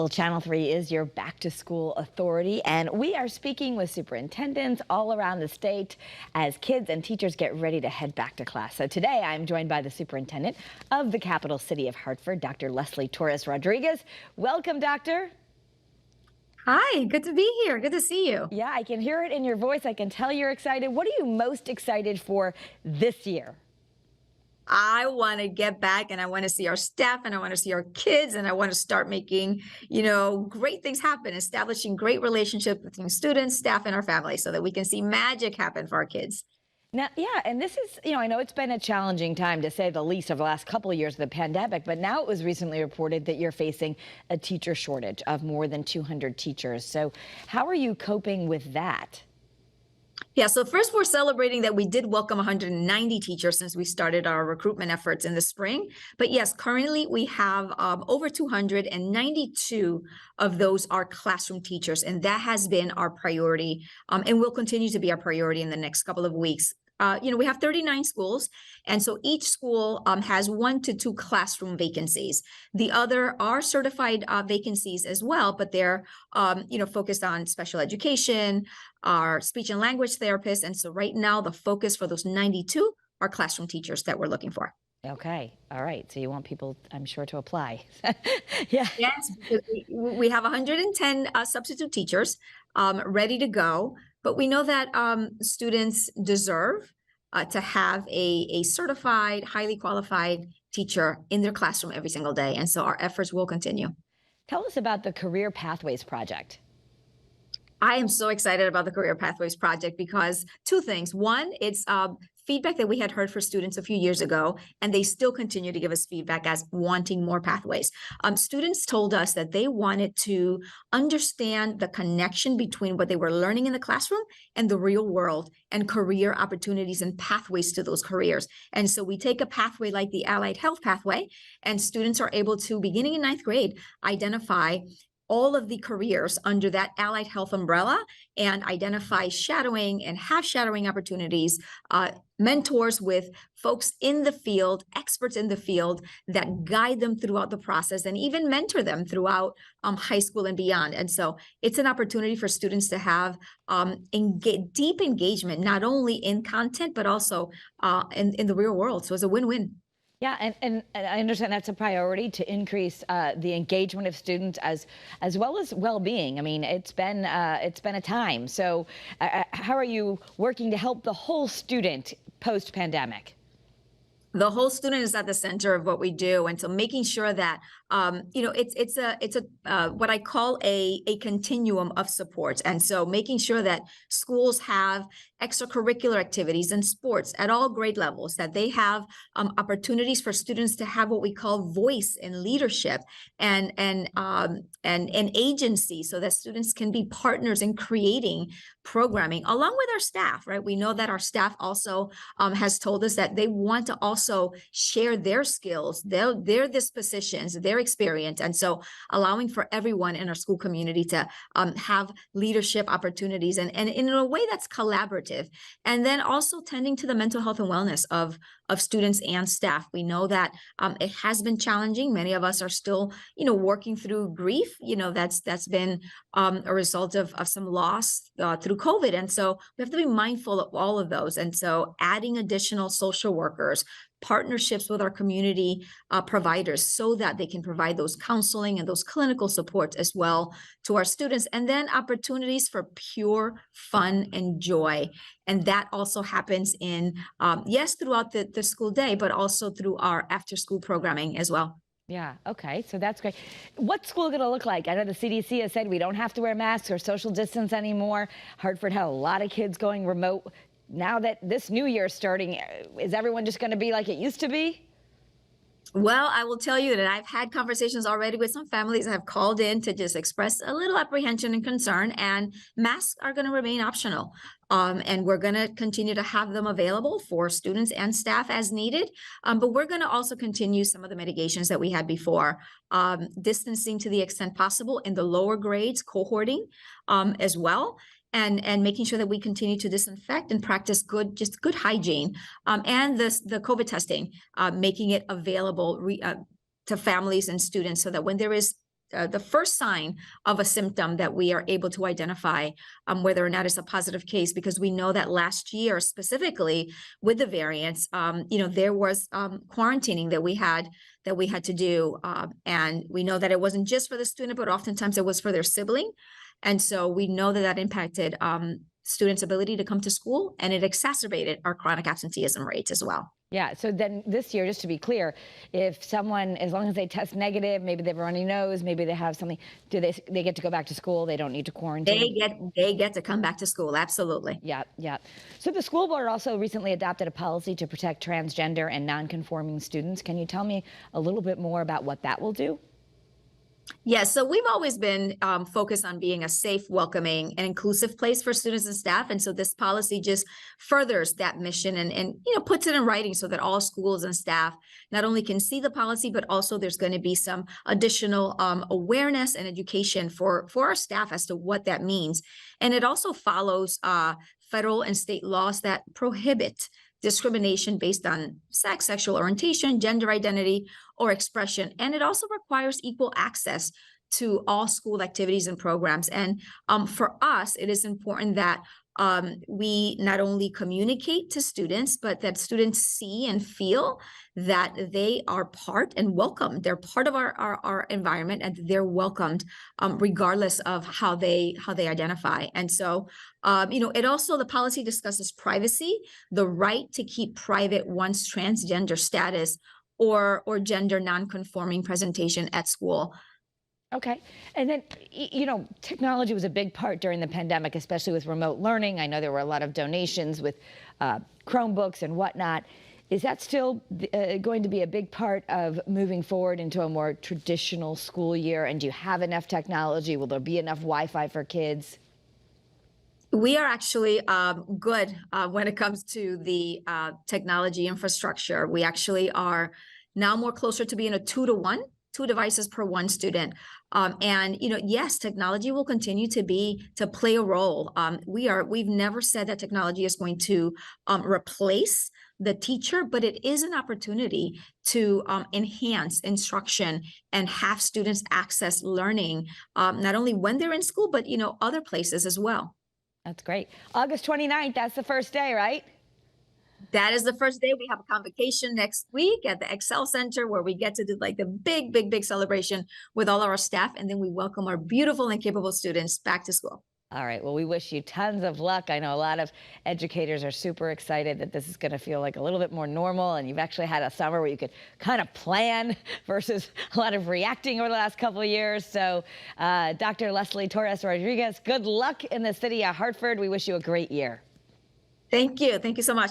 Well, Channel 3 is your back to school authority, and we are speaking with superintendents all around the state as kids and teachers get ready to head back to class. So today I'm joined by the superintendent of the capital city of Hartford, Dr. Leslie Torres Rodriguez. Welcome, doctor. Hi, good to be here. Good to see you. Yeah, I can hear it in your voice. I can tell you're excited. What are you most excited for this year? I want to get back and I want to see our staff and I want to see our kids and I want to start making, great things happen, establishing great relationships between students, staff, and our families so that we can see magic happen for our kids. Now, yeah, and this is, I know it's been a challenging time to say the least over the last couple of years of the pandemic, but now it was recently reported that you're facing a teacher shortage of more than 200 teachers. So how are you coping with that? Yeah, so first we're celebrating that we did welcome 190 teachers since we started our recruitment efforts in the spring. But yes, currently we have over 292 of those are classroom teachers, and that has been our priority and will continue to be our priority in the next couple of weeks. We have 39 schools, and so each school has 1 to 2 classroom vacancies. The other are certified vacancies as well, but they're, focused on special education, our speech and language therapists. And so right now, the focus for those 92 are classroom teachers that we're looking for. Okay. All right. So you want people, I'm sure, to apply. Yeah. Yes, because we have 110 substitute teachers ready to go, but we know that students deserve to have a certified, highly qualified teacher in their classroom every single day. And so our efforts will continue. Tell us about the Career Pathways Project. I am so excited about the Career Pathways Project because 2 things. One, it's feedback that we had heard for students a few years ago, and they still continue to give us feedback as wanting more pathways. Students told us that they wanted to understand the connection between what they were learning in the classroom and the real world and career opportunities and pathways to those careers. And so we take a pathway like the Allied Health pathway, and students are able to, beginning in 9th grade, identify all of the careers under that allied health umbrella and identify shadowing and have shadowing opportunities, mentors with folks in the field, experts in the field that guide them throughout the process and even mentor them throughout high school and beyond. And so it's an opportunity for students to have deep engagement, not only in content, but also in the real world. So it's a win-win. Yeah, and I understand that's a priority to increase the engagement of students as well as well-being. I mean, it's been a time. So how are you working to help the whole student post-pandemic? The whole student is at the center of what we do, and so making sure that it's what I call a continuum of support, and so making sure that schools have extracurricular activities and sports at all grade levels, that they have opportunities for students to have what we call voice and leadership and agency, so that students can be partners in creating programming along with our staff. Right, we know that our staff also has told us that they want to also share their skills, their dispositions, their experience. And so allowing for everyone in our school community to have leadership opportunities and in a way that's collaborative. And then also tending to the mental health and wellness of students and staff. We know that it has been challenging. Many of us are still, working through grief, that's been a result of some loss through COVID. And so we have to be mindful of all of those. And so adding additional social workers, partnerships with our community providers so that they can provide those counseling and those clinical supports as well to our students. And then opportunities for pure fun and joy. And that also happens in, throughout the school day, but also through our after school programming as well. Yeah, okay, so that's great. What's school going to look like? I know the CDC has said we don't have to wear masks or social distance anymore. Hartford had a lot of kids going remote. Now that this new year is starting, is everyone just going to be like it used to be? Well, I will tell you that I've had conversations already with some families that have called in to just express a little apprehension and concern, and masks are going to remain optional. And we're going to continue to have them available for students and staff as needed. But we're going to also continue some of the mitigations that we had before, distancing to the extent possible in the lower grades, cohorting as well. And making sure that we continue to disinfect and practice good hygiene, and the COVID testing, making it available to families and students so that when there is the first sign of a symptom that we are able to identify whether or not it's a positive case, because we know that last year specifically with the variants, there was quarantining that we had to do, and we know that it wasn't just for the student, but oftentimes it was for their sibling, and so we know that impacted students' ability to come to school, and it exacerbated our chronic absenteeism rates as well. Yeah, so then this year, just to be clear, if someone, as long as they test negative, maybe they have a runny nose, maybe they have something, do they get to go back to school? They don't need to quarantine? They get to come back to school, absolutely. Yeah, yeah. So the school board also recently adopted a policy to protect transgender and nonconforming students. Can you tell me a little bit more about what that will do? Yeah, so we've always been focused on being a safe, welcoming, and inclusive place for students and staff. And so this policy just furthers that mission and puts it in writing so that all schools and staff not only can see the policy, but also there's going to be some additional awareness and education for our staff as to what that means. And it also follows federal and state laws that prohibit discrimination based on sex, sexual orientation, gender identity, or expression. And it also requires equal access to all school activities and programs. And for us, it is important that we not only communicate to students, but that students see and feel that they are part and welcome. They're part of our environment, and they're welcomed regardless of how they identify. And so, it also, the policy discusses privacy, the right to keep private one's transgender status or gender nonconforming presentation at school. Okay. And then, technology was a big part during the pandemic, especially with remote learning. I know there were a lot of donations with Chromebooks and whatnot. Is that still going to be a big part of moving forward into a more traditional school year? And do you have enough technology? Will there be enough Wi-Fi for kids? We are actually good when it comes to the technology infrastructure. We actually are now more closer to being a 2-to-1, 2 devices per 1 student. Yes, technology will continue to play a role. We've never said that technology is going to replace the teacher, but it is an opportunity to enhance instruction and have students access learning, not only when they're in school, but other places as well. That's great. August 29th, that's the first day, right? That is the first day. We have a convocation next week at the Excel Center where we get to do like the big celebration with all of our staff. And then we welcome our beautiful and capable students back to school. All right. Well, we wish you tons of luck. I know a lot of educators are super excited that this is going to feel like a little bit more normal. And you've actually had a summer where you could kind of plan versus a lot of reacting over the last couple of years. So Dr. Leslie Torres Rodriguez, good luck in the city of Hartford. We wish you a great year. Thank you. Thank you so much.